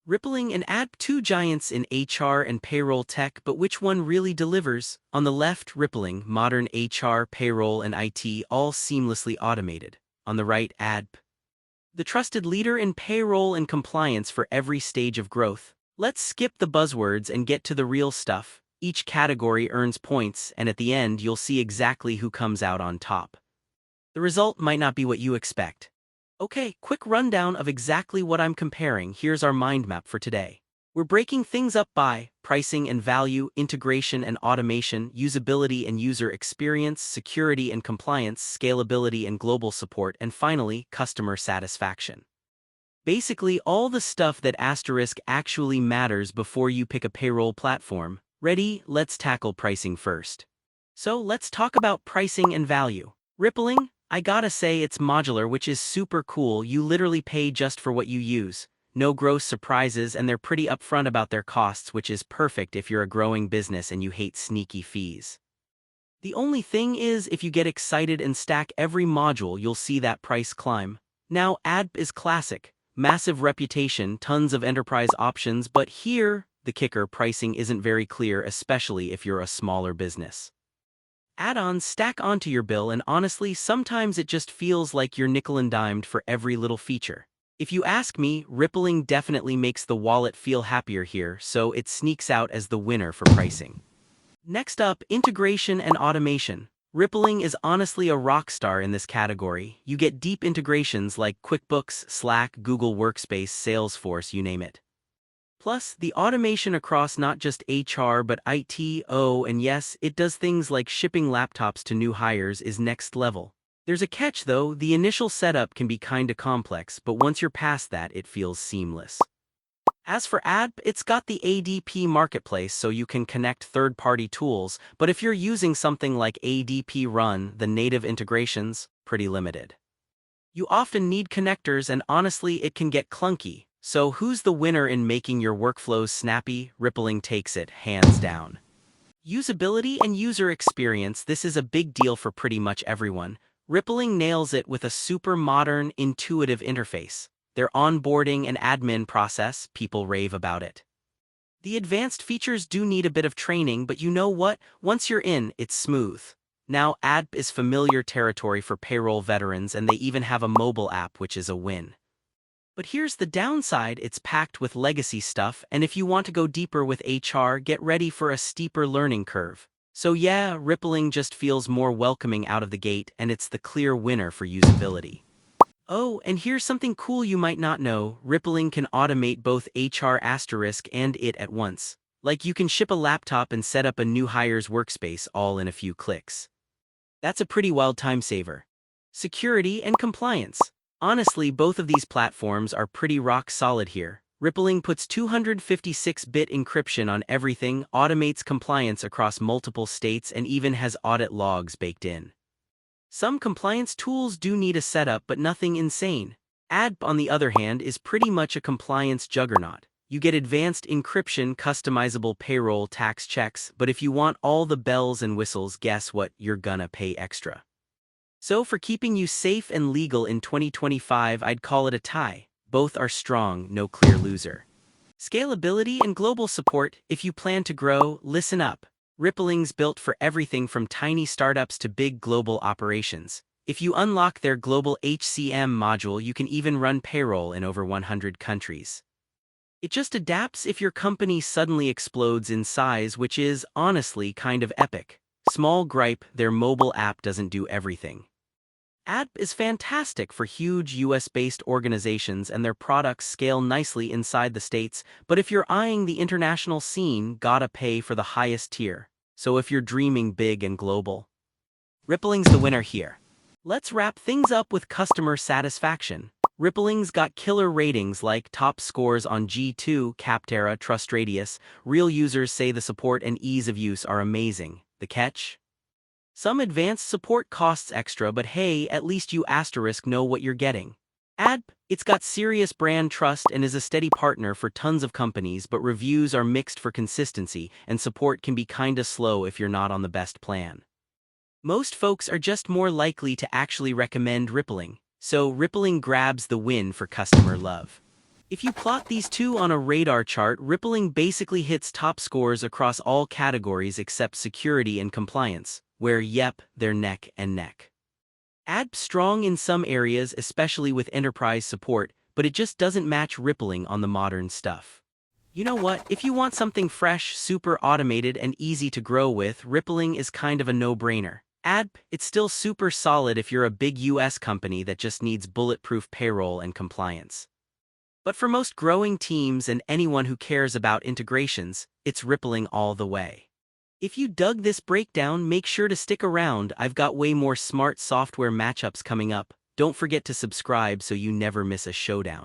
Rippling and ADP, two giants in HR and payroll tech, but which one really delivers? On the left, Rippling, modern HR, payroll, and IT, all seamlessly automated. On the right, ADP, the trusted leader in payroll and compliance for every stage of growth. Let's skip the buzzwords and get to the real stuff. Each category earns points, and at the end, you'll see exactly who comes out on top. The result might not be what you expect. Okay, quick rundown of exactly what I'm comparing. Here's our mind map for today. We're breaking things up by pricing and value, integration and automation, usability and user experience, security and compliance, scalability and global support, and finally, customer satisfaction. Basically, all the stuff that asterisk actually matters before you pick a payroll platform. Ready? Let's tackle pricing first. So let's talk about pricing and value. Rippling? I gotta say it's modular, which is super cool. You literally pay just for what you use. No gross surprises, and they're pretty upfront about their costs, which is perfect if you're a growing business and you hate sneaky fees. The only thing is, if you get excited and stack every module, you'll see that price climb. Now, ADP is classic. Massive reputation, tons of enterprise options, but here, the kicker, pricing isn't very clear, especially if you're a smaller business. Add-ons stack onto your bill, and honestly, sometimes it just feels like you're nickel and dimed for every little feature. If you ask me, Rippling definitely makes the wallet feel happier here, so it sneaks out as the winner for pricing. Next up, integration and automation. Rippling is honestly a rock star in this category. You get deep integrations like QuickBooks, Slack, Google Workspace, Salesforce, you name it. Plus, the automation across not just HR but IT, and yes, it does things like shipping laptops to new hires is next level. There's a catch though, the initial setup can be kinda complex, but once you're past that, it feels seamless. As for ADP, it's got the ADP marketplace so you can connect third-party tools, but if you're using something like ADP Run, the native integrations, pretty limited. You often need connectors, and honestly, it can get clunky. So who's the winner in making your workflows snappy? Rippling takes it, hands down. Usability and user experience, this is a big deal for pretty much everyone. Rippling nails it with a super modern, intuitive interface. Their onboarding and admin process, people rave about it. The advanced features do need a bit of training, but you know what? Once you're in, it's smooth. Now, ADP is familiar territory for payroll veterans, and they even have a mobile app, which is a win. But here's the downside, it's packed with legacy stuff, and if you want to go deeper with HR, get ready for a steeper learning curve. So yeah, Rippling just feels more welcoming out of the gate, and it's the clear winner for usability. Oh, and here's something cool you might not know, Rippling can automate both HR asterisk and it at once. Like you can ship a laptop and set up a new hire's workspace all in a few clicks. That's a pretty wild time saver. Security and compliance. Honestly, both of these platforms are pretty rock solid here. Rippling puts 256-bit encryption on everything, automates compliance across multiple states, and even has audit logs baked in. Some compliance tools do need a setup, but nothing insane. ADP, on the other hand, is pretty much a compliance juggernaut. You get advanced encryption, customizable payroll tax checks, but if you want all the bells and whistles, guess what? You're gonna pay extra. So for keeping you safe and legal in 2025, I'd call it a tie. Both are strong, no clear loser. Scalability and global support. If you plan to grow, listen up. Rippling's built for everything from tiny startups to big global operations. If you unlock their global HCM module, you can even run payroll in over 100 countries. It just adapts if your company suddenly explodes in size, which is, honestly, kind of epic. Small gripe, their mobile app doesn't do everything. ADP is fantastic for huge US-based organizations, and their products scale nicely inside the States, but if you're eyeing the international scene, gotta pay for the highest tier. So if you're dreaming big and global, Rippling's the winner here. Let's wrap things up with customer satisfaction. Rippling's got killer ratings like top scores on G2, Capterra, TrustRadius. Real users say the support and ease of use are amazing. The catch? Some advanced support costs extra, but hey, at least you asterisk know what you're getting. ADP, it's got serious brand trust and is a steady partner for tons of companies, but reviews are mixed for consistency, and support can be kinda slow if you're not on the best plan. Most folks are just more likely to actually recommend Rippling, so Rippling grabs the win for customer love. If you plot these two on a radar chart, Rippling basically hits top scores across all categories except security and compliance, where yep, they're neck and neck. ADP strong in some areas, especially with enterprise support, but it just doesn't match Rippling on the modern stuff. You know what, if you want something fresh, super automated, and easy to grow with, Rippling is kind of a no-brainer. ADP, it's still super solid if you're a big US company that just needs bulletproof payroll and compliance. But for most growing teams and anyone who cares about integrations, it's Rippling all the way. If you dug this breakdown, make sure to stick around. I've got way more smart software matchups coming up. Don't forget to subscribe so you never miss a showdown.